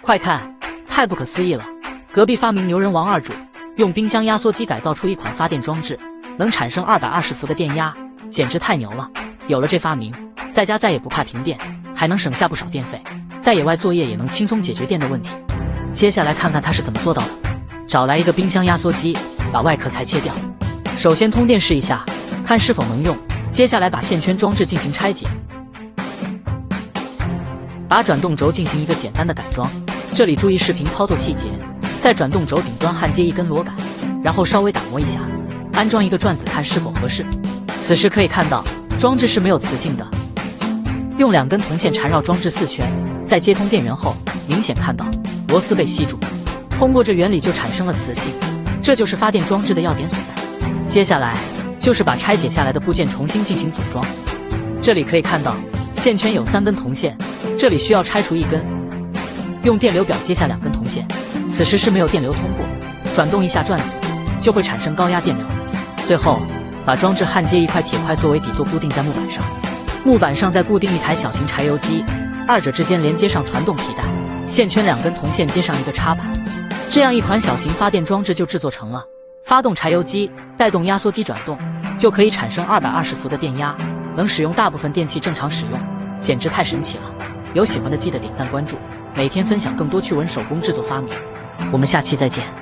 快看，太不可思议了！隔壁发明牛人王二主用冰箱压缩机改造出一款发电装置，能产生220伏的电压，简直太牛了！有了这发明，在家再也不怕停电，还能省下不少电费，在野外作业也能轻松解决电的问题。接下来看看他是怎么做到的。找来一个冰箱压缩机，把外壳裁切掉。首先通电试一下，看是否能用。接下来把线圈装置进行拆解，把转动轴进行一个简单的改装。这里注意视频操作细节，在转动轴顶端焊接一根螺杆，然后稍微打磨一下，安装一个转子看是否合适。此时可以看到装置是没有磁性的，用2根铜线缠绕装置4圈，在接通电源后，明显看到螺丝被吸住，通过这原理就产生了磁性，这就是发电装置的要点所在。接下来就是把拆解下来的部件重新进行组装。这里可以看到线圈有3根铜线，这里需要拆除1根，用电流表接下2根铜线，此时是没有电流通过，转动一下转子就会产生高压电流。最后把装置焊接一块铁块作为底座固定在木板上，木板上再固定一台小型柴油机，二者之间连接上传动皮带，线圈2根铜线接上一个插板，这样一款小型发电装置就制作成了。发动柴油机，带动压缩机转动，就可以产生220伏的电压，能使用大部分电器正常使用，简直太神奇了！有喜欢的记得点赞关注，每天分享更多趣闻手工制作发明，我们下期再见。